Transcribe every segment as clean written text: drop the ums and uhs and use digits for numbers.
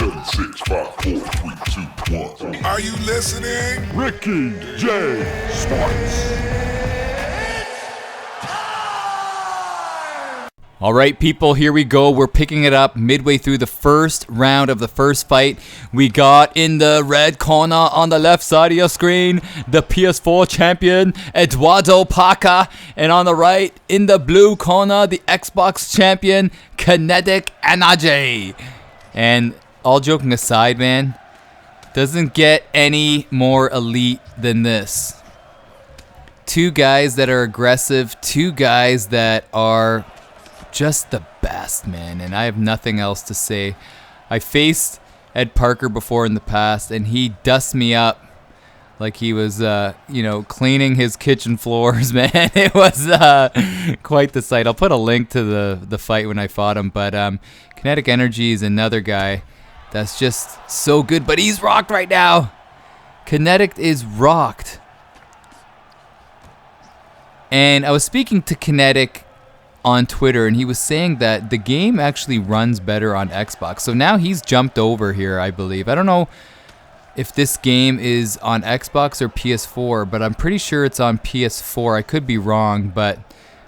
7, 6, 5, 4, 3, 2, 1. Are you listening? Ricky J. Smarts. All right, people, here we go. We're picking it up midway through the first round of the first fight. We got in the red corner on the left side of your screen, the PS4 champion, Eduardo Paca. And on the right, in the blue corner, the Xbox champion, Kenetic Nrg. And all joking aside, man, doesn't get any more elite than this. Two guys that are aggressive, two guys that are just the best, man, and I have nothing else to say. I faced Ed Parker before in the past, and he dusted me up like he was, cleaning his kitchen floors, man. It was quite the sight. I'll put a link to the fight when I fought him, but Kenetic Nrg is another guy that's just so good, but he's rocked right now. Kenetic is rocked. And I was speaking to Kenetic on Twitter, and he was saying that the game actually runs better on Xbox. So now he's jumped over here, I believe. I don't know if this game is on Xbox or PS4, but I'm pretty sure it's on PS4. I could be wrong, but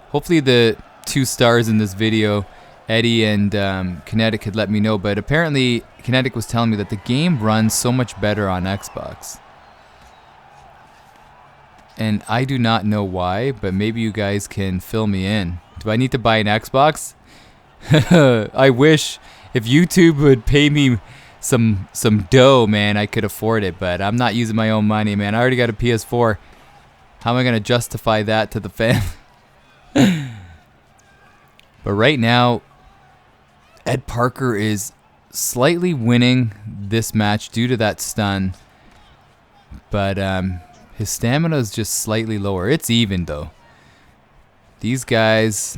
hopefully the two stars in this video, Eddie and Kenetic, could let me know. But apparently Kenetic was telling me that the game runs so much better on Xbox. And I do not know why, but maybe you guys can fill me in. Do I need to buy an Xbox? I wish if YouTube would pay me some dough, man, I could afford it. But I'm not using my own money, man. I already got a PS4. How am I going to justify that to the fam? But right now, Ed Parker is slightly winning this match due to that stun. But his stamina is just slightly lower. It's even, though. These guys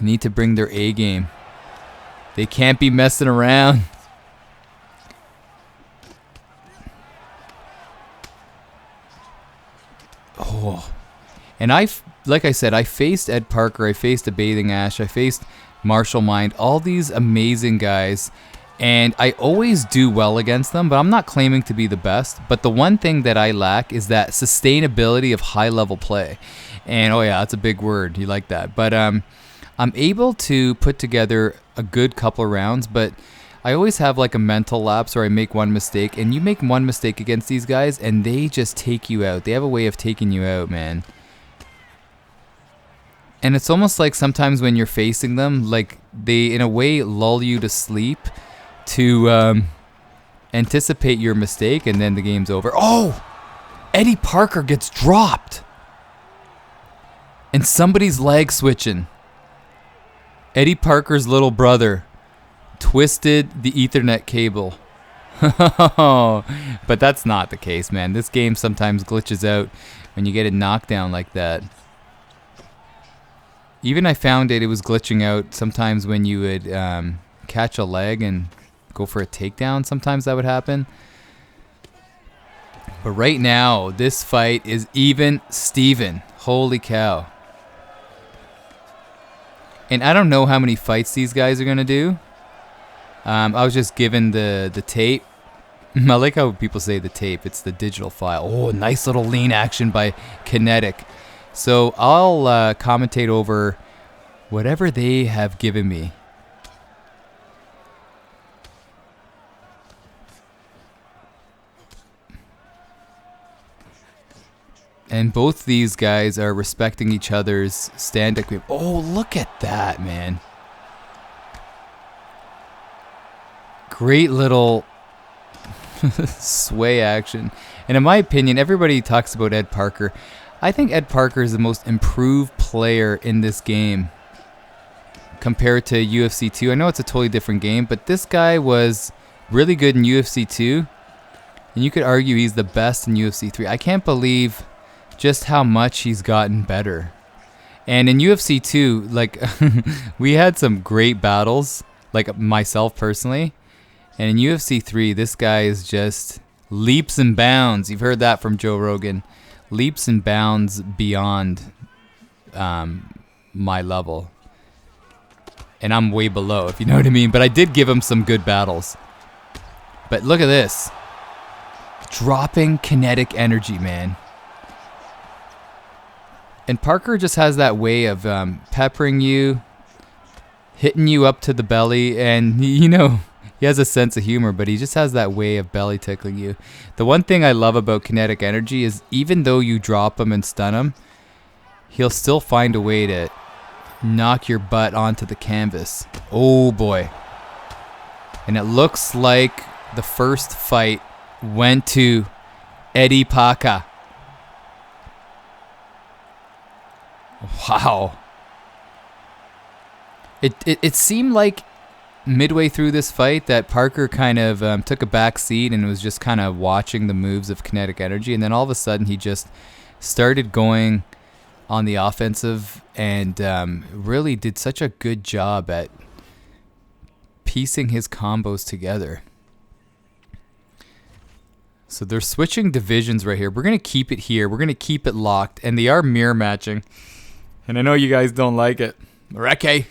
need to bring their A game. They can't be messing around. Oh. And like I said, I faced Ed Parker, I faced a Bathing Ash, I faced Marshall Mind, all these amazing guys. And I always do well against them, but I'm not claiming to be the best. But the one thing that I lack is that sustainability of high-level play. And, oh yeah, that's a big word. You like that. But I'm able to put together a good couple of rounds, but I always have like a mental lapse where I make one mistake. And you make one mistake against these guys, and they just take you out. They have a way of taking you out, man. And it's almost like sometimes when you're facing them, like they, in a way, lull you to sleep to anticipate your mistake, and then the game's over. Oh! Eddie Parker gets dropped. And somebody's leg switching. Eddie Parker's little brother twisted the Ethernet cable. But that's not the case, man. This game sometimes glitches out when you get it knocked down like that. Even I found it was glitching out sometimes when you would catch a leg and go for a takedown. Sometimes that would happen. But right now, this fight is even Steven. Holy cow. And I don't know how many fights these guys are going to do. I was just given the tape. I like how people say the tape. It's the digital file. Oh, nice little lean action by Kenetic. So I'll commentate over whatever they have given me. And both these guys are respecting each other's stand-up game. Oh, look at that, man. Great little sway action. And in my opinion, everybody talks about Ed Parker. I think Ed Parker is the most improved player in this game compared to UFC 2. I know it's a totally different game, but this guy was really good in UFC 2. And you could argue he's the best in UFC 3. I can't believe just how much he's gotten better. And in UFC 2, like, we had some great battles, like myself personally. And in UFC 3, this guy is just leaps and bounds. You've heard that from Joe Rogan. Leaps and bounds beyond my level. And I'm way below, if you know what I mean. But I did give him some good battles. But look at this. Dropping kinetic energy, man. And Parker just has that way of peppering you, hitting you up to the belly, and he has a sense of humor, but he just has that way of belly tickling you. The one thing I love about kinetic energy is even though you drop him and stun him, he'll still find a way to knock your butt onto the canvas. Oh boy. And it looks like the first fight went to Eddie Paca. Wow. It seemed like midway through this fight that Parker kind of took a back seat and was just kind of watching the moves of kinetic energy, and then all of a sudden he just started going on the offensive and really did such a good job at piecing his combos together. So they're switching divisions right here. We're going to keep it here. We're going to keep it locked, and they are mirror matching. And I know you guys don't like it. Reke,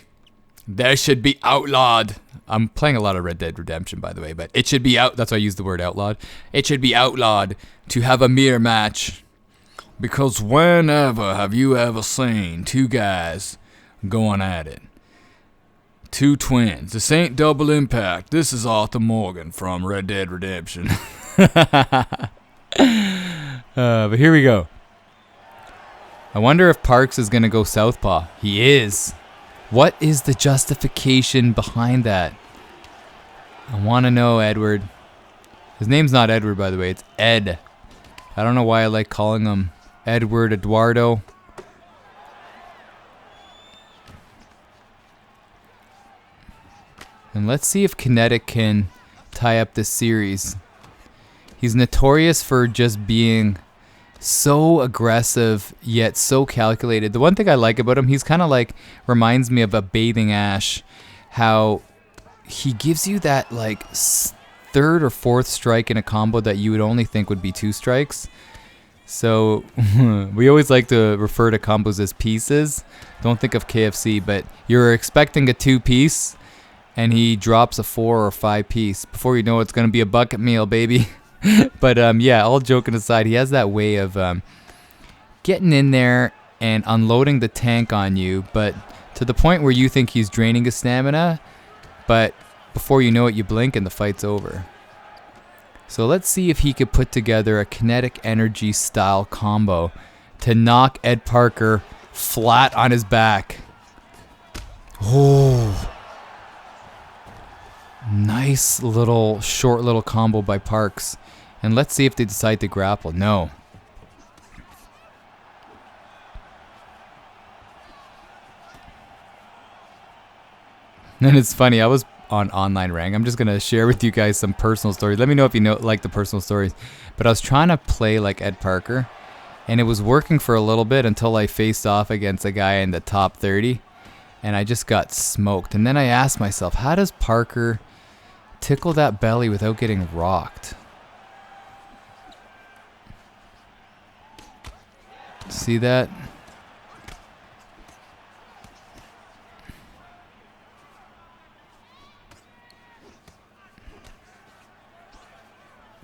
there should be outlawed. I'm playing a lot of Red Dead Redemption, by the way, but it should be out. That's why I use the word outlawed. It should be outlawed to have a mirror match. Because whenever have you ever seen two guys going at it? Two twins. This ain't Double Impact. This is Arthur Morgan from Red Dead Redemption. But here we go. I wonder if Parks is going to go southpaw. He is. What is the justification behind that? I want to know, Edward. His name's not Edward, by the way. It's Ed. I don't know why I like calling him Edward Eduardo. And let's see if Kenetic can tie up this series. He's notorious for just being so aggressive, yet so calculated. The one thing I like about him, he's kind of like, reminds me of a Bathing Ash. How he gives you that like third or fourth strike in a combo that you would only think would be two strikes. So we always like to refer to combos as pieces. Don't think of KFC, but you're expecting a 2-piece, and he drops a 4 or 5 piece. Before you know it, it's going to be a bucket meal, baby. But yeah, all joking aside, he has that way of getting in there and unloading the tank on you, but to the point where you think he's draining his stamina, but before you know it, you blink and the fight's over. So let's see if he could put together a kinetic energy style combo to knock Ed Parker flat on his back. Oh, nice little short little combo by Parks. And let's see if they decide to grapple. No. And it's funny, I was on online rank. I'm just going to share with you guys some personal stories. Let me know if you like the personal stories. But I was trying to play like Ed Parker, and it was working for a little bit until I faced off against a guy in the top 30, and I just got smoked. And then I asked myself, how does Parker tickle that belly without getting rocked? See that?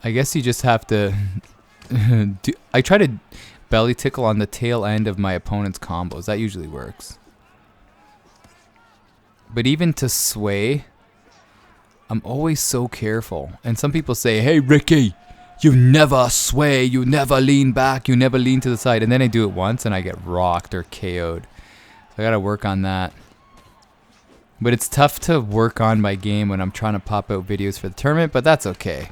I guess you just have to I try to belly tickle on the tail end of my opponent's combos. That usually works. But even to sway, I'm always so careful. And some people say, hey, Ricky, you never sway, you never lean back, you never lean to the side. And then I do it once and I get rocked or KO'd. So I gotta work on that. But it's tough to work on my game when I'm trying to pop out videos for the tournament, but that's okay.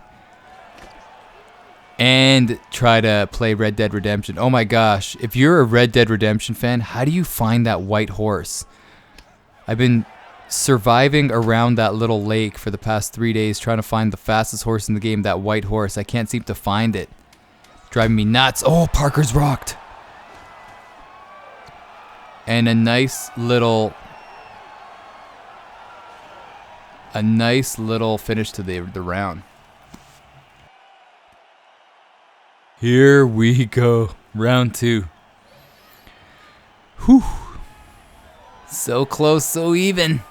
And try to play Red Dead Redemption. Oh my gosh, if you're a Red Dead Redemption fan, how do you find that white horse? I've been surviving around that little lake for the past 3 days trying to find the fastest horse in the game, that white horse. I can't seem to find it. Driving me nuts. Oh, Parker's rocked. And a nice little finish to the round. Here we go. Round 2. Whew. So close, so even.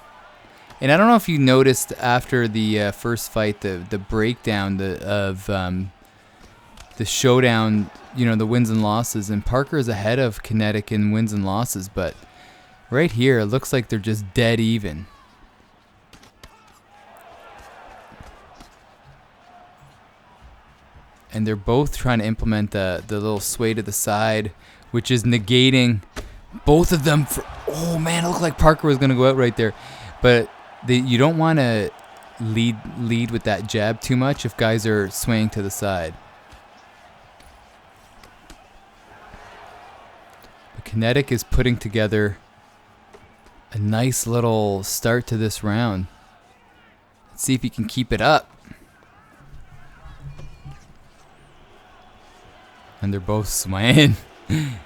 And I don't know if you noticed after the first fight, the breakdown of the showdown, you know, the wins and losses. And Parker is ahead of Kenetic in wins and losses. But right here, it looks like they're just dead even. And they're both trying to implement the little sway to the side, which is negating both of them. Oh, man, it looked like Parker was going to go out right there. But you don't want to lead with that jab too much if guys are swaying to the side. But Kenetic is putting together a nice little start to this round. Let's see if he can keep it up. And they're both swaying. And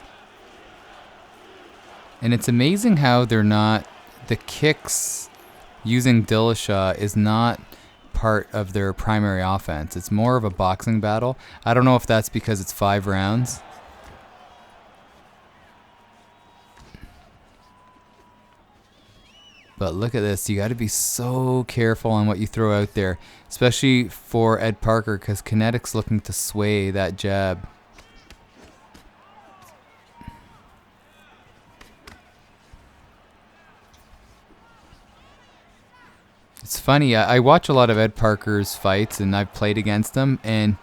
it's amazing how they're not... The kicks using Dillashaw is not part of their primary offense. It's more of a boxing battle. I don't know if that's because it's 5 rounds. But look at this. You got to be so careful on what you throw out there. Especially for Ed Parker, because Kenetic's looking to sway that jab. It's funny, I watch a lot of Ed Parker's fights, and I've played against him, and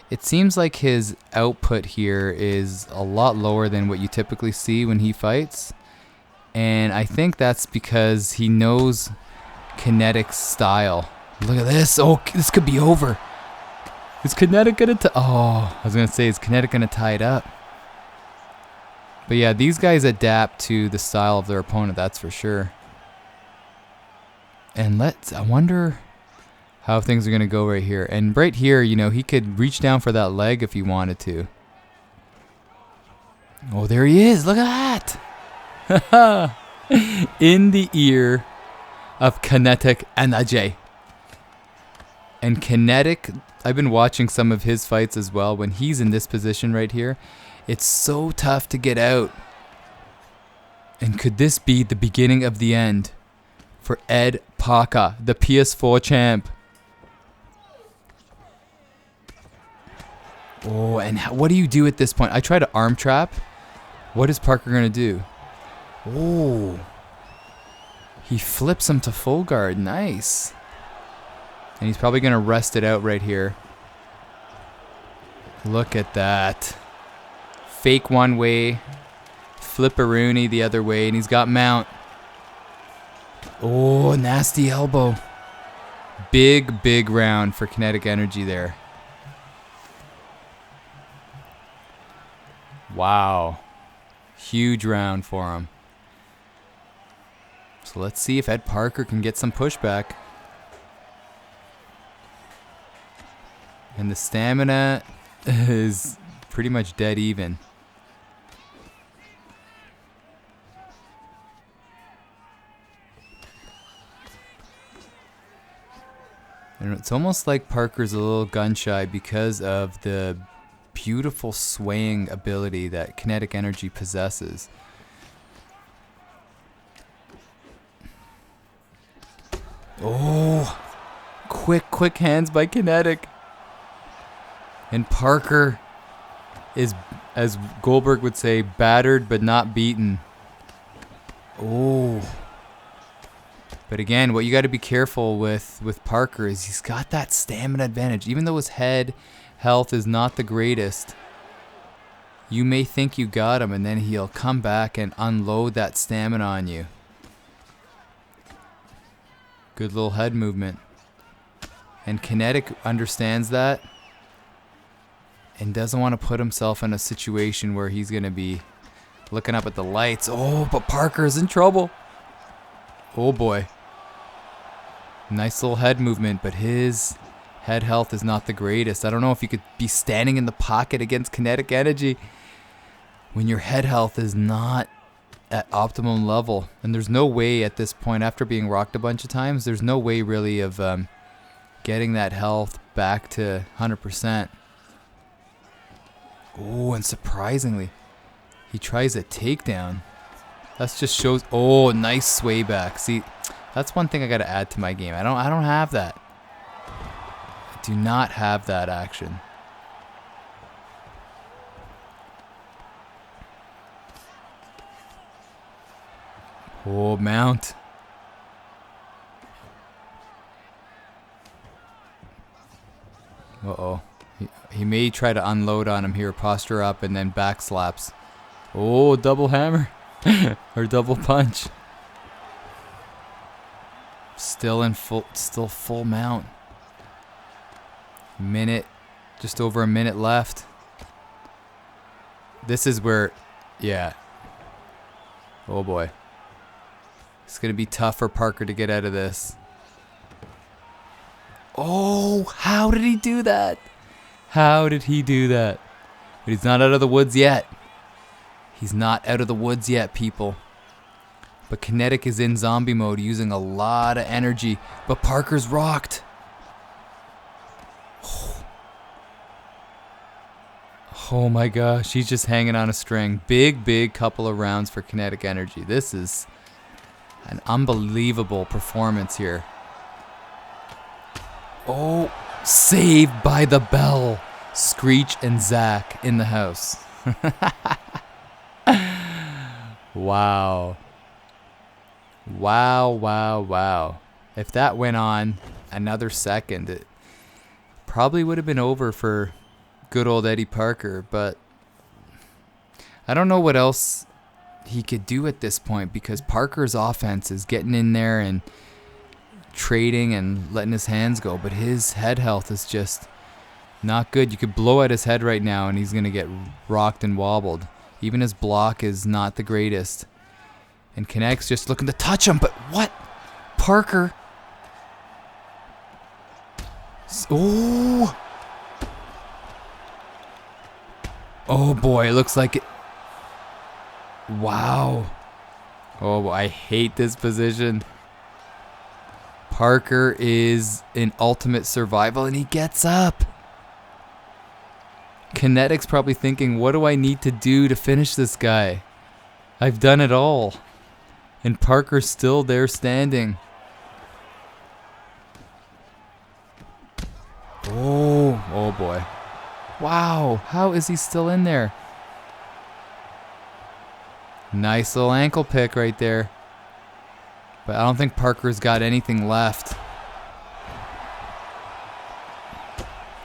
it seems like his output here is a lot lower than what you typically see when he fights. And I think that's because he knows Kenetic's style. Look at this. Oh, this could be over. Is Kenetic going to... Oh, I was going to say, is Kenetic going to tie it up? But yeah, these guys adapt to the style of their opponent, that's for sure. And I wonder how things are going to go right here. And right here, you know, he could reach down for that leg if he wanted to. Oh, there he is. Look at that. In the ear of Kenetic Nrg. And Kenetic, I've been watching some of his fights as well. When he's in this position right here, it's so tough to get out. And could this be the beginning of the end for Ed Parker, the PS4 champ? Oh, and what do you do at this point? I try to arm trap. What is Parker going to do? Oh, he flips him to full guard. Nice. And he's probably going to rest it out right here. Look at that. Fake one way. Flipperoonie the other way. And he's got mount. Oh, nasty elbow. Big, big round for Kenetic Nrg there. Wow. Huge round for him. So let's see if Ed Parker can get some pushback. And the stamina is pretty much dead even. And it's almost like Parker's a little gun shy because of the beautiful swaying ability that Kenetic Nrg possesses. Oh, quick hands by Kenetic. And Parker is, as Goldberg would say, battered but not beaten. Oh. But again, what you got to be careful with Parker is he's got that stamina advantage. Even though his head health is not the greatest, you may think you got him, and then he'll come back and unload that stamina on you. Good little head movement. And Kenetic understands that and doesn't want to put himself in a situation where he's going to be looking up at the lights. Oh, but Parker's in trouble. Oh boy. Nice little head movement, but his head health is not the greatest. I don't know if you could be standing in the pocket against Kenetic Nrg when your head health is not at optimum level. And there's no way at this point, after being rocked a bunch of times, there's no way really of getting that health back to 100%. Oh, and surprisingly, he tries a takedown. That just shows... Oh, nice sway back. See, That's one thing I gotta add to my game. I don't have that. I do not have that action. Oh, mount. Uh-oh. He may try to unload on him here. Posture up and then back slaps. Oh, double hammer. Or double punch. Still full mount. Minute. Just over a minute left. This is where, yeah. Oh boy. It's going to be tough for Parker to get out of this. Oh, how did he do that? How did he do that? But he's not out of the woods yet. He's not out of the woods yet, people. But Kenetic is in zombie mode, using a lot of energy. But Parker's rocked. Oh my gosh, he's just hanging on a string. Big couple of rounds for Kenetic Nrg. This is an unbelievable performance here. Oh, saved by the bell. Screech and Zach in the house. Wow. Wow. If that went on another second, it probably would have been over for good old Eddie Parker, but I don't know what else he could do at this point, because Parker's offense is getting in there and trading and letting his hands go, but his head health is just not good. You could blow at his head right now and he's going to get rocked and wobbled. Even his block is not the greatest. And Kenetic's just looking to touch him, but what? Parker. Oh. Oh boy, it looks like it. Wow. Oh, I hate this position. Parker is in ultimate survival and he gets up. Kenetic's probably thinking, what do I need to do to finish this guy? I've done it all. And Parker's still there standing. Oh boy. Wow, how is he still in there? Nice little ankle pick right there. But I don't think Parker's got anything left.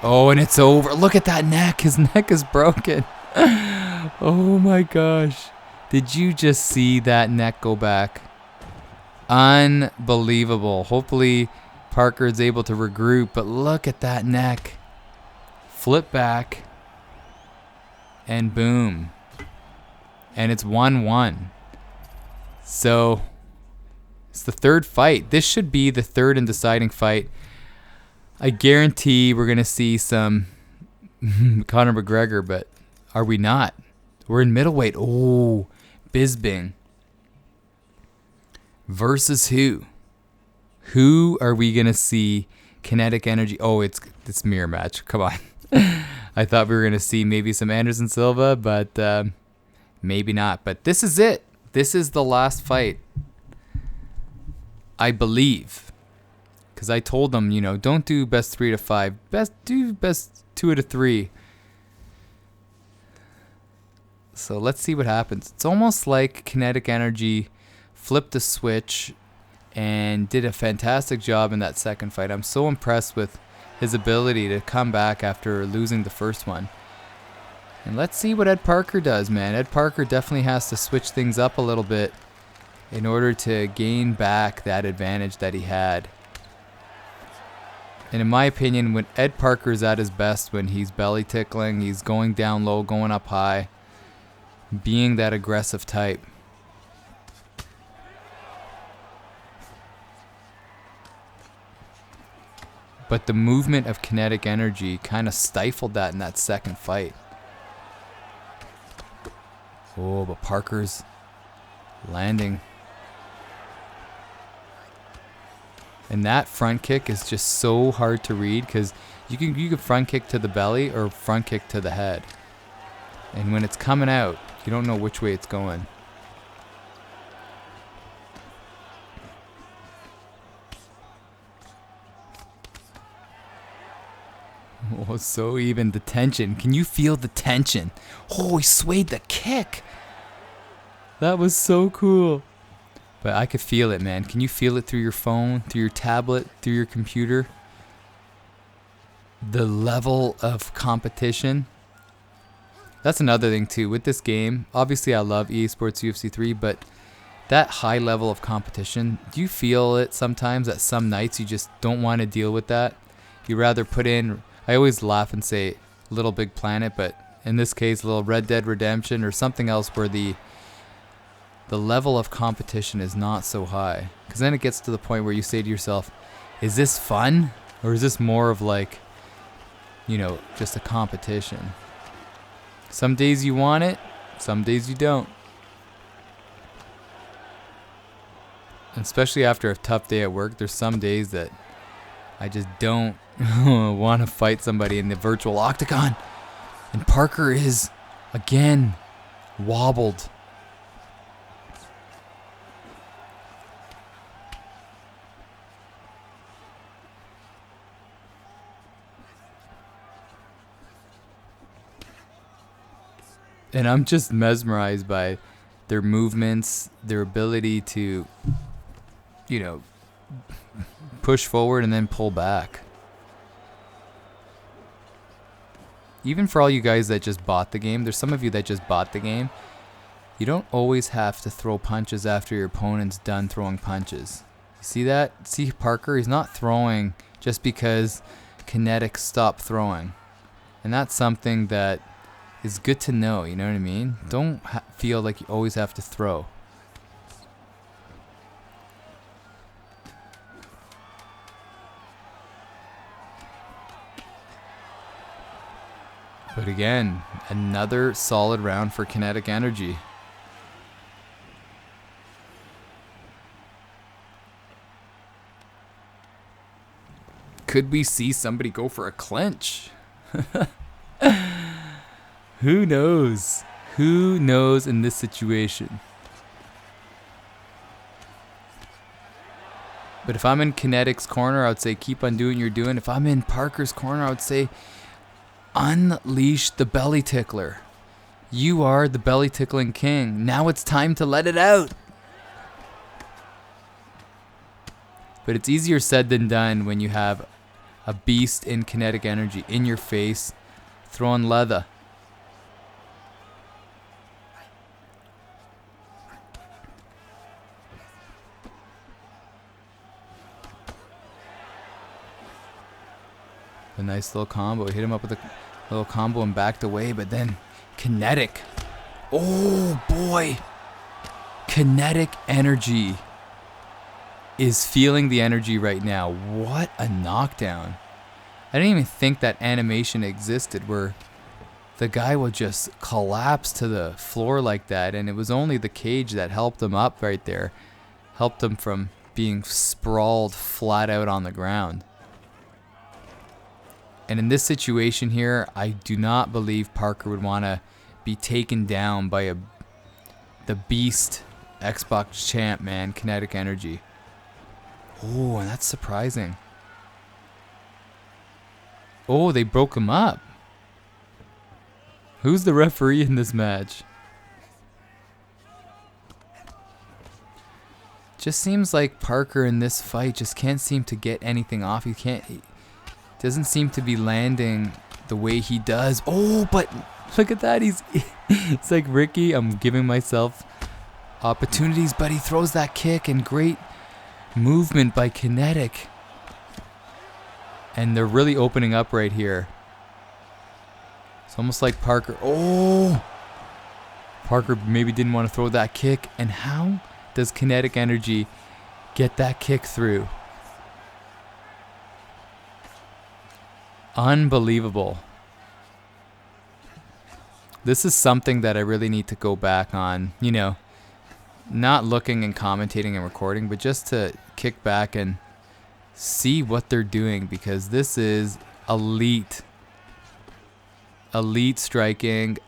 Oh, and it's over. Look at that neck. His neck is broken. Oh my gosh. Did you just see that neck go back? Unbelievable. Hopefully Parker is able to regroup, but look at that neck. Flip back. And boom. And it's 1-1. So it's the third fight. This should be the third and deciding fight. I guarantee we're going to see some Conor McGregor, but are we not? We're in middleweight. Oh, Bisping. Versus who? Who are we going to see? Kenetic Nrg. Oh, it's mirror match. Come on. I thought we were going to see maybe some Anderson Silva, but maybe not. But this is it. This is the last fight. I believe. Because I told them, you know, don't do best 3 to 5. Do best 2 to 3. So let's see what happens. It's almost like Kenetic Nrg flipped the switch and did a fantastic job in that second fight. I'm so impressed with his ability to come back after losing the first one. And let's see what Ed Parker does, man. Ed Parker definitely has to switch things up a little bit in order to gain back that advantage that he had. And in my opinion, when Ed Parker's at his best, when he's belly tickling, he's going down low, going up high, being that aggressive type. But the movement of Kenetic Nrg kind of stifled that in that second fight. Oh, but Parker's landing. And that front kick is just so hard to read, because you can front kick to the belly or front kick to the head. And when it's coming out, you don't know which way it's going. Oh, so even. The tension. Can you feel the tension? Oh, he swayed the kick. That was so cool. But I could feel it, man. Can you feel it through your phone, through your tablet, through your computer? The level of competition. That's another thing, too. With this game, obviously I love EA Sports UFC 3, but that high level of competition, do you feel it sometimes that some nights you just don't want to deal with that? You'd rather put in, I always laugh and say Little Big Planet, but in this case, Little Red Dead Redemption or something else where the level of competition is not so high. Because then it gets to the point where you say to yourself, is this fun? Or is this more of like, you know, just a competition? Some days you want it, some days you don't. And especially after a tough day at work, there's some days that I just don't want to fight somebody in the virtual octagon. And Parker is, again, wobbled. And I'm just mesmerized by their movements, their ability to, you know, push forward and then pull back. Even for all you guys that just bought the game, there's some of you that just bought the game. You don't always have to throw punches after your opponent's done throwing punches. You see that? See Parker? He's not throwing just because Kenetic stopped throwing. And that's something that is good to know, you know what I mean? Don't feel like you always have to throw. But again, another solid round for Kenetic Nrg. Could we see somebody go for a clinch? Who knows? Who knows in this situation? But if I'm in Kenetic's corner, I would say keep on doing what you're doing. If I'm in Parker's corner, I would say unleash the belly tickler. You are the belly tickling king. Now it's time to let it out. But it's easier said than done when you have a beast in Kenetic Nrg in your face, throwing leather. A nice little combo. Hit him up with a little combo and backed away, but then Kenetic. Oh boy. Kenetic Nrg is feeling the energy right now. What a knockdown. I didn't even think that animation existed where the guy will just collapse to the floor like that, and it was only the cage that helped him up right there. Helped him from being sprawled flat out on the ground. And in this situation here, I do not believe Parker would want to be taken down by the beast Xbox champ, man, Kenetic Nrg. Oh, and that's surprising. Oh, they broke him up. Who's the referee in this match? Just seems like Parker in this fight just can't seem to get anything off. He doesn't seem to be landing the way he does. Oh, but look at that. It's like Ricky. I'm giving myself opportunities, but he throws that kick and great movement by Kenetic. And they're really opening up right here. It's almost like Parker. Oh! Parker maybe didn't want to throw that kick. And how does Kenetic Nrg get that kick through? Unbelievable. This is something that I really need to go back on, you know, not looking and commentating and recording, but just to kick back and see what they're doing, because this is elite. Elite striking,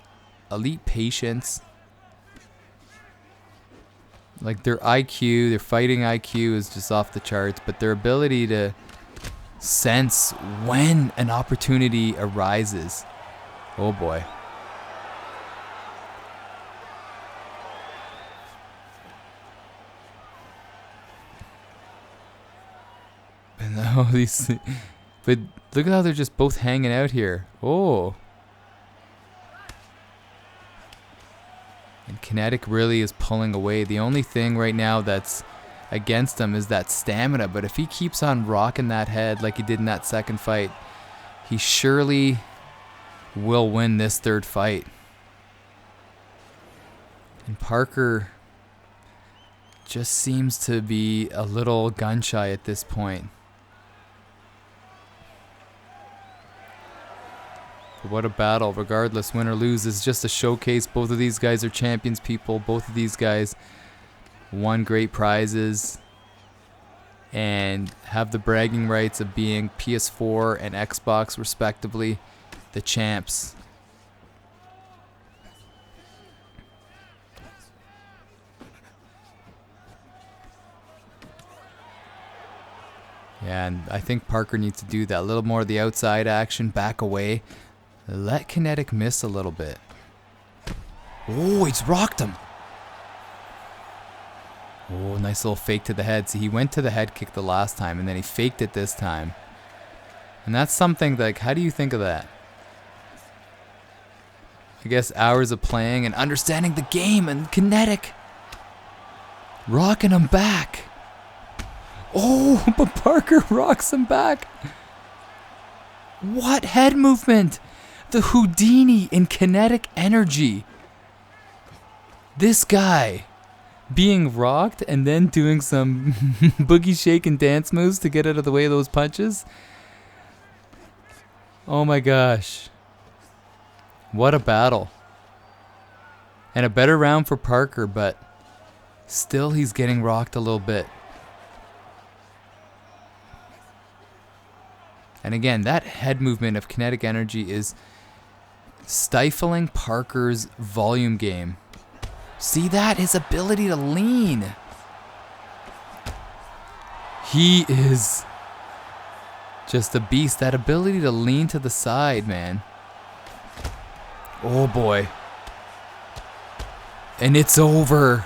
elite patience. Like their IQ, their fighting IQ is just off the charts, but their ability to sense when an opportunity arises. Oh boy. And now these, but look at how they're just both hanging out here. Oh. And Kenetic really is pulling away. The only thing right now that's against him is that stamina. But if he keeps on rocking that head like he did in that second fight, he surely will win this third fight. And Parker just seems to be a little gun shy at this point. But what a battle. Regardless, win or lose, is just a showcase. Both of these guys are champions, people. Both of these guys won great prizes and have the bragging rights of being PS4 and Xbox, respectively, the champs. Yeah, and I think Parker needs to do that. A little more of the outside action, back away. Let Kenetic miss a little bit. Oh, he's rocked him. Oh, nice little fake to the head. See, he went to the head kick the last time, and then he faked it this time. And that's something like, how do you think of that? I guess hours of playing and understanding the game, and Kenetic rocking him back. Oh, but Parker rocks him back. What head movement? The Houdini in Kenetic Nrg. This guy being rocked and then doing some boogie shake and dance moves to get out of the way of those punches. Oh my gosh. What a battle. And a better round for Parker, but still he's getting rocked a little bit. And again, that head movement of Kenetic Nrg is stifling Parker's volume game. See that? His ability to lean. He is just a beast. That ability to lean to the side, man. Oh boy. And it's over.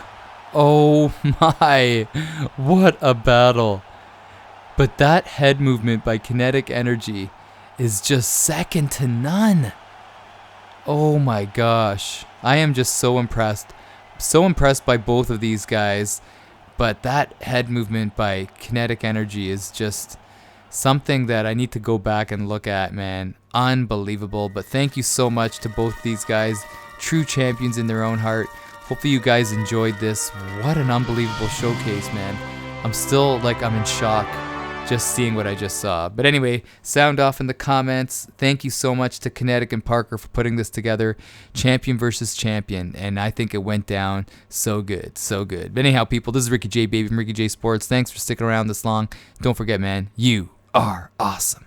Oh my. What a battle. But that head movement by Kenetic Nrg is just second to none. Oh my gosh. I am just so impressed. So impressed by both of these guys. But that head movement by Kenetic Nrg is just something that I need to go back and look at, man. Unbelievable. But thank you so much to both these guys. True champions in their own heart. Hopefully you guys enjoyed this. What an unbelievable showcase, man. I'm still, I'm in shock just seeing what I just saw. But anyway, sound off in the comments. Thank you so much to Kenetic and Parker for putting this together. Champion versus champion. And I think it went down so good. So good. But anyhow, people, this is Ricky J, baby, from Ricky J Sports. Thanks for sticking around this long. Don't forget, man, you are awesome.